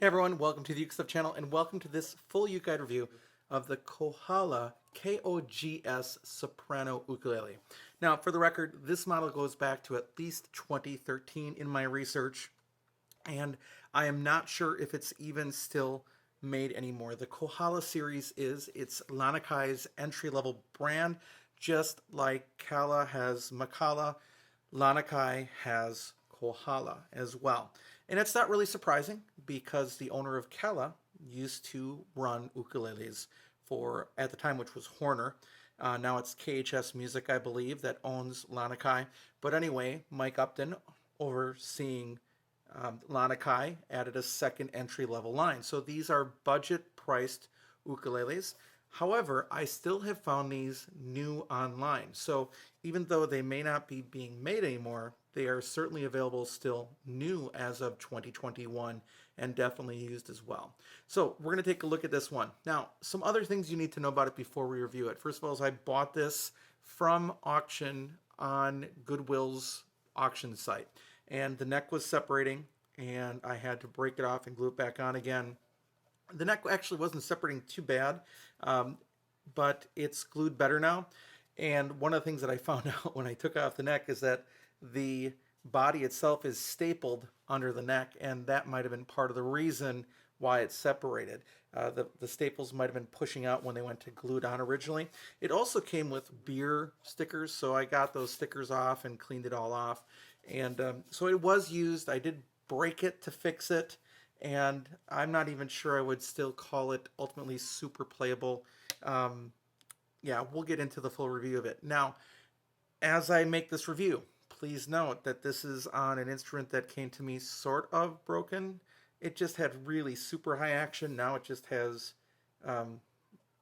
Hey everyone, welcome to the UkeStuff channel and welcome to this full UkeGuide review of the Kohala KOGS Soprano Ukulele. Now, for the record, this model goes back to at least 2013 in my research, and I am not sure if it's even still made anymore. The Kohala series it's Lanakai's entry-level brand, just like Kala has Makala, Lanakai has Kohala as well. And it's not really surprising because the owner of Kala used to run ukuleles for, at the time, which was Horner. Now it's KHS Music, I believe, that owns Lanakai. But anyway, Mike Upton, overseeing Lanakai, added a second entry-level line. So these are budget-priced ukuleles. However, I still have found these new online. So even though they may not be being made anymore, they are certainly available still new as of 2021 and definitely used as well. So we're going to take a look at this one. Now, some other things you need to know about it before we review it. First of all, is I bought this from auction on Goodwill's auction site. And the neck was separating and I had to break it off and glue it back on again. The neck actually wasn't separating too bad, but it's glued better now. And one of the things that I found out when I took off the neck is that the body itself is stapled under the neck, and that might have been part of the reason why it's separated. The staples might have been pushing out when they went to glue it on originally. It also came with beer stickers, so I got those stickers off and cleaned it all off. And so it was used. I did break it to fix it, and I'm not even sure I would still call it ultimately super playable. Yeah, we'll get into the full review of it. Now, as I make this review, please note that this is on an instrument that came to me sort of broken. It just had really super high action. Now it just has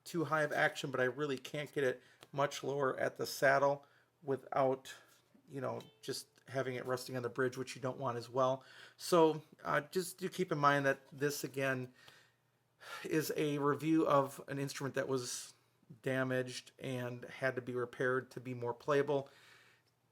too high of action, but I really can't get it much lower at the saddle without, just having it resting on the bridge, which you don't want as well. So just do keep in mind that this, again, is a review of an instrument that was damaged and had to be repaired to be more playable.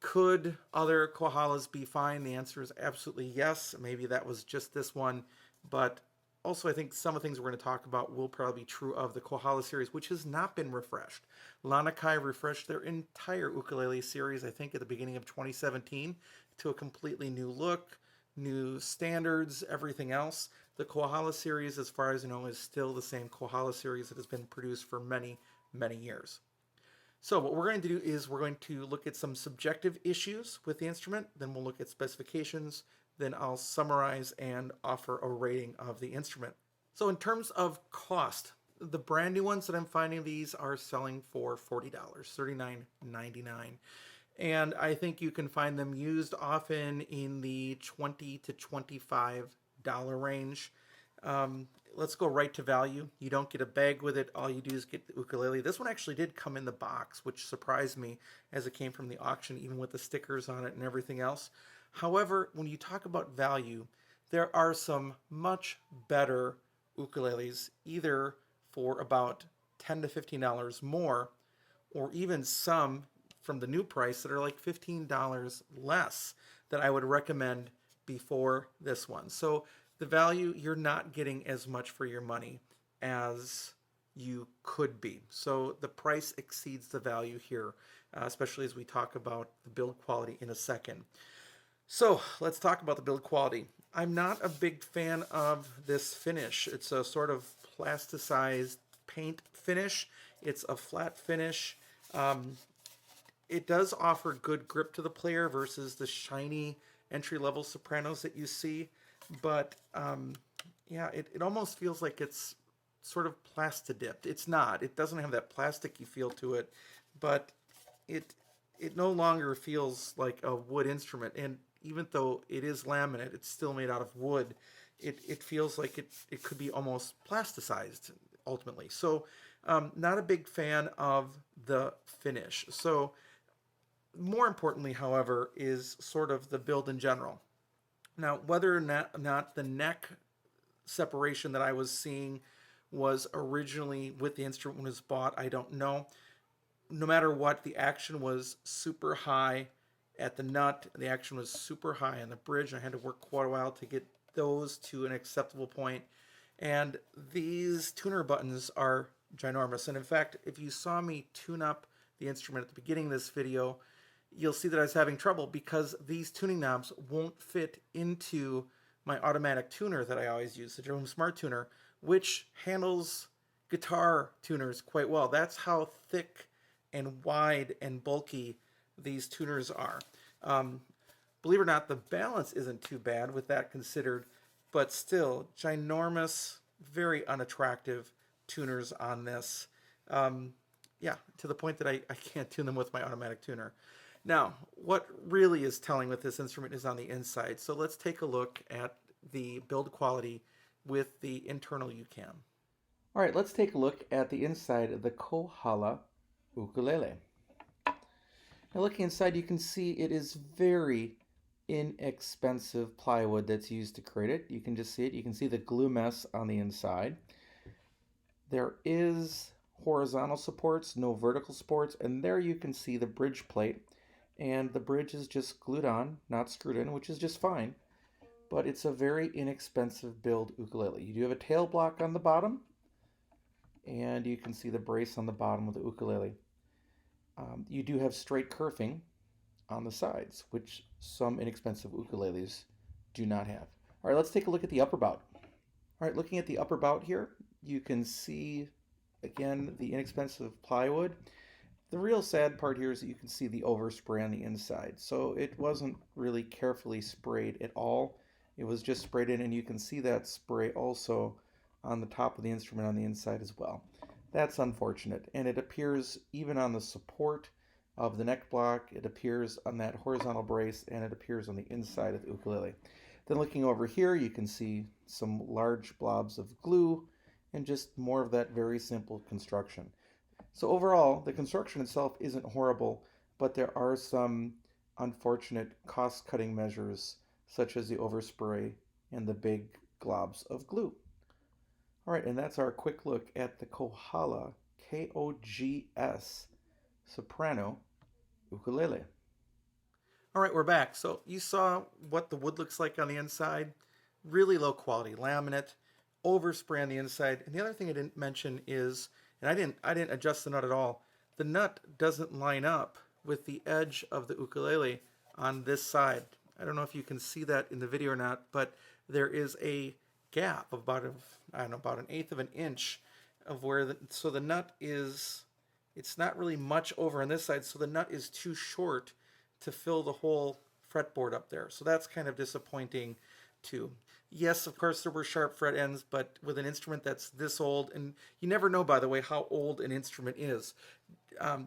Could other Kohalas be fine? The answer is absolutely yes. Maybe that was just this one, but also I think some of the things we're going to talk about will probably be true of the Kohala series, which has not been refreshed. Lanakai refreshed their entire ukulele series, I think, at the beginning of 2017 to a completely new look, new standards, everything else. The Kohala series, as far as I know, is still the same Kohala series that has been produced for many, many years. So what we're going to do is we're going to look at some subjective issues with the instrument, then we'll look at specifications, then I'll summarize and offer a rating of the instrument. So in terms of cost, the brand new ones that I'm finding these are selling for $40, $39.99. And I think you can find them used often in the $20 to $25 range. Let's go right to value. You don't get a bag with it. All you do is get the ukulele. This one actually did come in the box, which surprised me as it came from the auction, even with the stickers on it and everything else. However, when you talk about value, there are some much better ukuleles, either for about $10 to $15 more, or even some from the new price that are like $15 less that I would recommend before this one. So the value, you're not getting as much for your money as you could be. So the price exceeds the value here, especially as we talk about the build quality in a second. So let's talk about the build quality. I'm not a big fan of this finish. It's a sort of plasticized paint finish. It's a flat finish. It does offer good grip to the player versus the shiny entry-level sopranos that you see. But yeah, it almost feels like it's sort of plastadipped. It's not. It doesn't have that plasticky feel to it, but it no longer feels like a wood instrument. And even though it is laminate, it's still made out of wood. It feels like it could be almost plasticized ultimately. So not a big fan of the finish. So more importantly, however, is sort of the build in general. Now, whether or not the neck separation that I was seeing was originally with the instrument when it was bought, I don't know. No matter what, the action was super high at the nut. The action was super high on the bridge. I had to work quite a while to get those to an acceptable point. And these tuner buttons are ginormous. And in fact, if you saw me tune up the instrument at the beginning of this video, you'll see that I was having trouble because these tuning knobs won't fit into my automatic tuner that I always use, the Jerome Smart Tuner, which handles guitar tuners quite well. That's how thick and wide and bulky these tuners are. Believe it or not, the balance isn't too bad with that considered, but still ginormous, very unattractive tuners on this. Yeah, to the point that I can't tune them with my automatic tuner. Now, what really is telling with this instrument is on the inside. So let's take a look at the build quality with the internal UCam. All right, let's take a look at the inside of the Kohala ukulele. Now looking inside, you can see it is very inexpensive plywood that's used to create it. You can just see it. You can see the glue mess on the inside. There is horizontal supports, no vertical supports, and there you can see the bridge plate. And the bridge is just glued on, not screwed in, which is just fine. But it's a very inexpensive build ukulele. You do have a tail block on the bottom, and you can see the brace on the bottom of the ukulele. You do have straight kerfing on the sides, which some inexpensive ukuleles do not have. All right, let's take a look at the upper bout. All right, looking at the upper bout here, you can see, again, the inexpensive plywood. The real sad part here is that you can see the overspray on the inside. So it wasn't really carefully sprayed at all. It was just sprayed in, and you can see that spray also on the top of the instrument on the inside as well. That's unfortunate, and it appears even on the support of the neck block, it appears on that horizontal brace, and it appears on the inside of the ukulele. Then looking over here, you can see some large blobs of glue and just more of that very simple construction. So overall, the construction itself isn't horrible, but there are some unfortunate cost-cutting measures, such as the overspray and the big globs of glue. All right, and that's our quick look at the Kohala KOGS Soprano Ukulele. All right, we're back. So you saw what the wood looks like on the inside. Really low quality laminate, overspray on the inside. And the other thing I didn't mention is, and I didn't adjust the nut at all, the nut doesn't line up with the edge of the ukulele on this side. I don't know if you can see that in the video or not, but there is a gap of about about 1/8 of an inch of where so the nut is, it's not really much over on this side, so the nut is too short to fill the whole fretboard up there. So that's kind of disappointing too. Yes, of course there were sharp fret ends, but with an instrument that's this old, and you never know, by the way, how old an instrument is.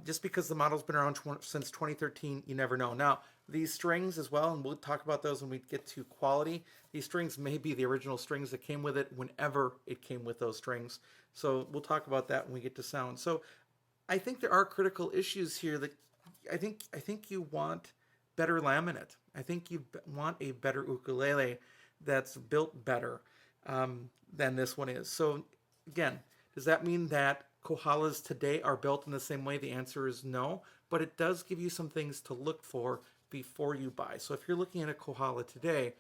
Just because the model's been around since 2013, you never know. Now, these strings as well, and we'll talk about those when we get to quality, these strings may be the original strings that came with it whenever it came with those strings. So we'll talk about that when we get to sound. So I think there are critical issues here that I think you want better laminate. I think you want a better ukulele that's built better than this one is. So again, does that mean that Kohalas today are built in the same way? The answer is no, but it does give you some things to look for before you buy. So if you're looking at a Kohala today,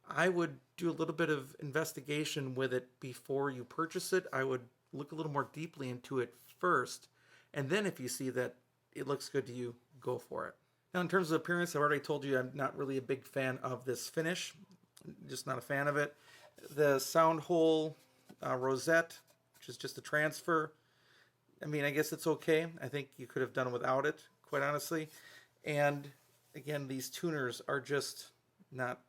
I would do a little bit of investigation with it before you purchase it. I would look a little more deeply into it first, and then if you see that it looks good to you, go for it. Now, in terms of appearance, I've already told you I'm not really a big fan of this finish. Just not a fan of it. The sound hole rosette, which is just a transfer, I mean, I guess it's okay. I think you could have done without it, quite honestly. And again, these tuners are just not,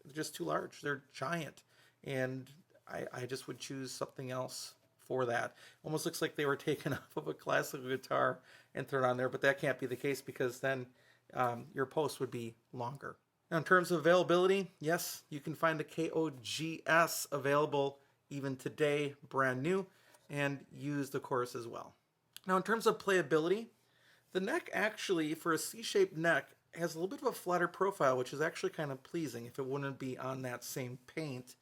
they're just too large. They're giant. And I just would choose something else for that. Almost looks like they were taken off of a classical guitar and thrown on there, but that can't be the case because then your post would be longer. Now, in terms of availability, yes, you can find the KOGS available even today, brand new, and used, of course, as well. Now, in terms of playability, the neck actually, for a C-shaped neck, has a little bit of a flatter profile, which is actually kind of pleasing if it wouldn't be on that same paint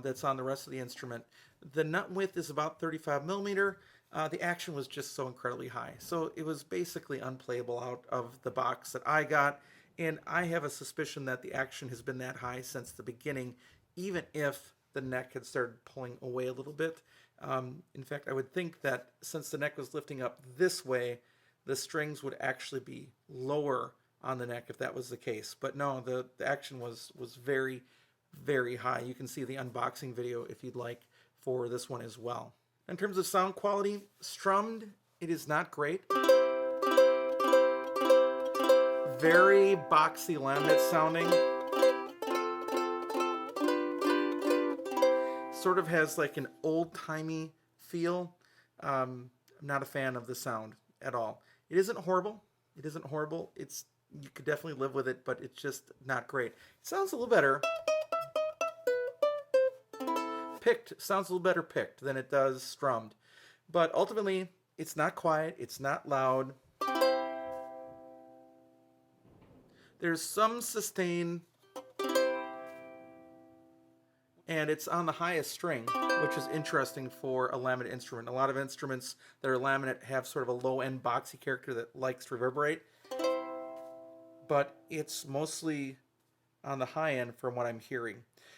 that's on the rest of the instrument. The nut width is about 35 millimeter. The action was just so incredibly high. So it was basically unplayable out of the box that I got. And I have a suspicion that the action has been that high since the beginning, even if the neck had started pulling away a little bit. In fact, I would think that since the neck was lifting up this way, the strings would actually be lower on the neck if that was the case. But no, the action was very, very high. You can see the unboxing video if you'd like for this one as well. In terms of sound quality, strummed, it is not great. Very boxy laminate sounding. Sort of has like an old-timey feel. I'm not a fan of the sound at all. It isn't horrible. It isn't horrible. You could definitely live with it, but it's just not great. It sounds a little better picked. Sounds a little better picked than it does strummed. But ultimately, it's not quiet. It's not loud. There's some sustain, and it's on the highest string, which is interesting for a laminate instrument. A lot of instruments that are laminate have sort of a low-end boxy character that likes to reverberate, but it's mostly on the high end from what I'm hearing.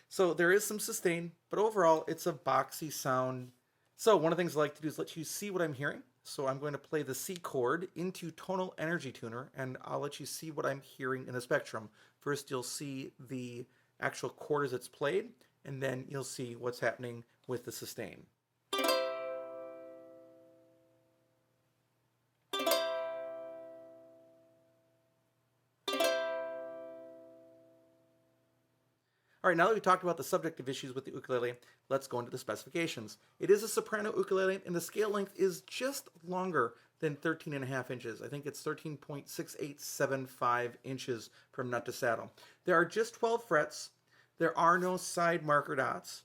So there is some sustain, but overall it's a boxy sound. So one of the things I like to do is let you see what I'm hearing. So I'm going to play the C chord into Tonal Energy Tuner, and I'll let you see what I'm hearing in the spectrum. First, you'll see the actual chord as it's played, and then you'll see what's happening with the sustain. All right, now that we've talked about the subjective issues with the ukulele, let's go into the specifications. It is a soprano ukulele, and the scale length is just longer than 13.5 inches. I think it's 13.6875 inches from nut to saddle. There are just 12 frets. There are no side marker dots.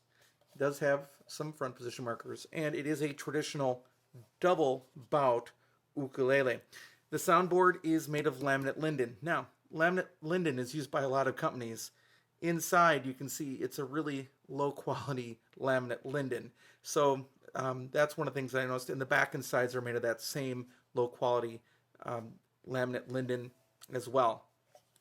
It does have some front position markers, and it is a traditional double bout ukulele. The soundboard is made of laminate linden. Now, laminate linden is used by a lot of companies. Inside, you can see it's a really low-quality laminate linden. So that's one of the things I noticed. And the back and sides are made of that same low-quality laminate linden as well.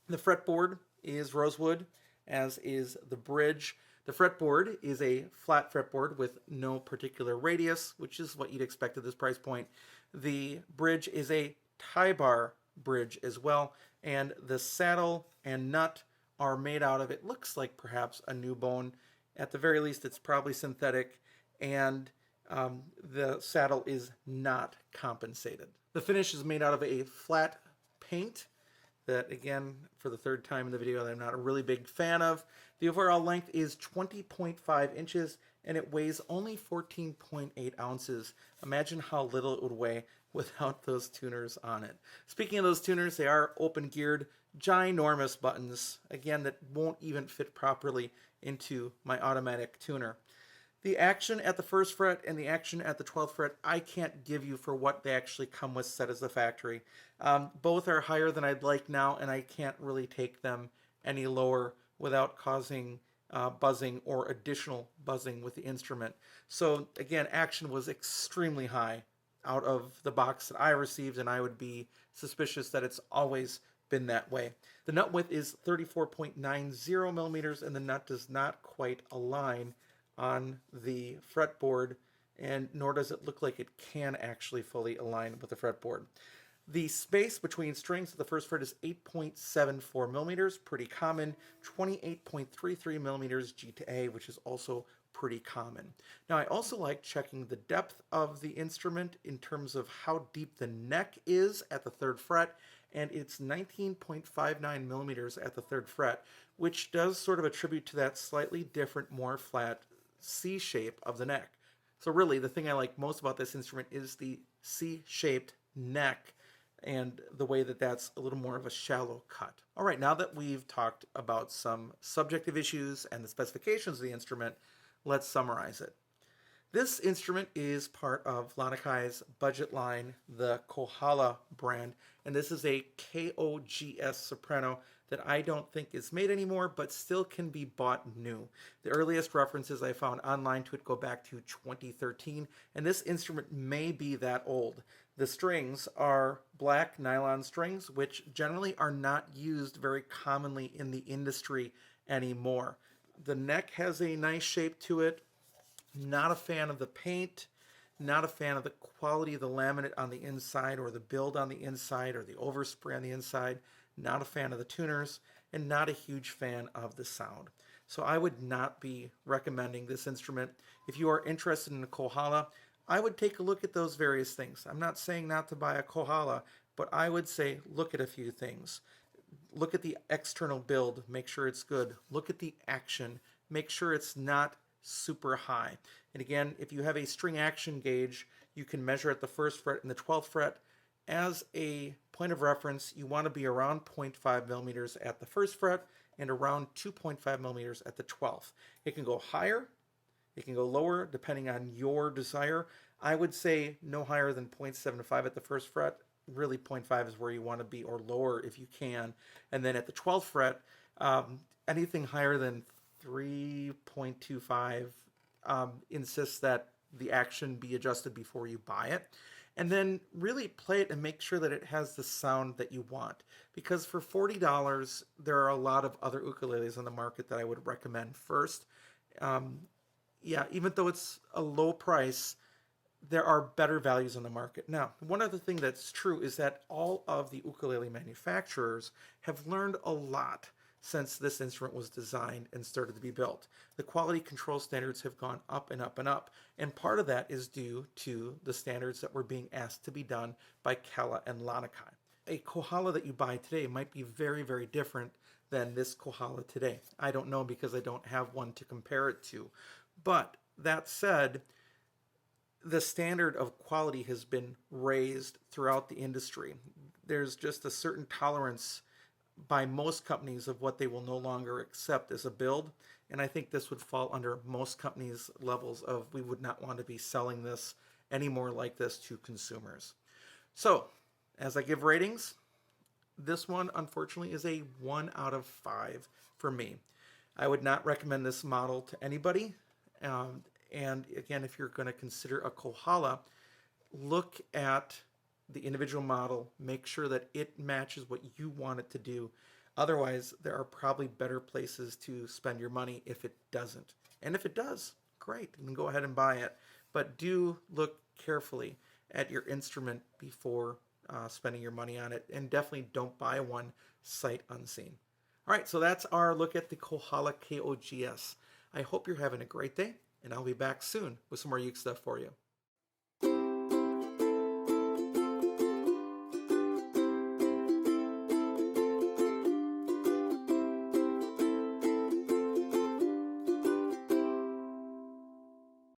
The fretboard is rosewood, as is the bridge. The fretboard is a flat fretboard with no particular radius, which is what you'd expect at this price point. The bridge is a tie bar bridge as well, and the saddle and nut are made out of, it looks like perhaps a new bone. At the very least, it's probably synthetic, and the saddle is not compensated. The finish is made out of a flat paint that, again, for the third time in the video, that I'm not a really big fan of. The overall length is 20.5 inches, and it weighs only 14.8 ounces. Imagine how little it would weigh without those tuners on it. Speaking of those tuners, they are open-geared, ginormous buttons, again, that won't even fit properly into my automatic tuner. The action at the 1st fret and the action at the 12th fret, I can't give you for what they actually come with set as the factory. Both are higher than I'd like now, and I can't really take them any lower without causing buzzing or additional buzzing with the instrument. So again, action was extremely high out of the box that I received, and I would be suspicious that it's always been that way. The nut width is 34.90 millimeters, and the nut does not quite align on the fretboard, and nor does it look like it can actually fully align with the fretboard. The space between strings at the 1st fret is 8.74 millimeters, pretty common, 28.33 millimeters G to A, which is also pretty common. Now, I also like checking the depth of the instrument in terms of how deep the neck is at the 3rd fret, and it's 19.59 millimeters at the 3rd fret, which does sort of attribute to that slightly different, more flat C shape of the neck. So really, the thing I like most about this instrument is the C-shaped neck and the way that that's a little more of a shallow cut. All right, now that we've talked about some subjective issues and the specifications of the instrument, let's summarize it. This instrument is part of Lanakai's budget line, the Kohala brand, and this is a KOGS Soprano that I don't think is made anymore, but still can be bought new. The earliest references I found online to it go back to 2013, and this instrument may be that old. The strings are black nylon strings, which generally are not used very commonly in the industry anymore. The neck has a nice shape to it. Not a fan of the paint. Not a fan of the quality of the laminate on the inside or the build on the inside or the overspray on the inside. Not a fan of the tuners, and not a huge fan of the sound. So I would not be recommending this instrument. If you are interested in a Kohala, I would take a look at those various things. I'm not saying not to buy a Kohala, but I would say look at a few things. Look at the external build, make sure it's good. Look at the action, make sure it's not super high. And again, if you have a string action gauge, you can measure at the 1st fret and the 12th fret. As a point of reference, you want to be around 0.5 millimeters at the 1st fret and around 2.5 millimeters at the 12th. It can go higher, it can go lower depending on your desire. I would say no higher than 0.75 at the 1st fret. Really 0.5 is where you want to be, or lower if you can. And then at the 12th fret, anything higher than 3.25 insists that the action be adjusted before you buy it. And then really play it and make sure that it has the sound that you want. Because for $40, there are a lot of other ukuleles on the market that I would recommend first. Yeah, even though it's a low price, there are better values on the market. Now, one other thing that's true is that all of the ukulele manufacturers have learned a lot since this instrument was designed and started to be built. The quality control standards have gone up and up and up, and part of that is due to the standards that were being asked to be done by Kela and Lanakai. A Kohala that you buy today might be very, very different than this Kohala today. I don't know because I don't have one to compare it to. But that said, the standard of quality has been raised throughout the industry. There's just a certain tolerance by most companies of what they will no longer accept as a build, and I think this would fall under most companies' levels of we would not want to be selling this anymore like this to consumers. So, as I give ratings, this one unfortunately is a 1 out of 5 for me. I would not recommend this model to anybody. And again, if you're going to consider a Kohala, look at the individual model, make sure that it matches what you want it to do. Otherwise, there are probably better places to spend your money if it doesn't. And if it does, great, then go ahead and buy it. But do look carefully at your instrument before spending your money on it. And definitely don't buy one sight unseen. All right, so that's our look at the Kohala KOGS. I hope you're having a great day, and I'll be back soon with some more Uke stuff for you.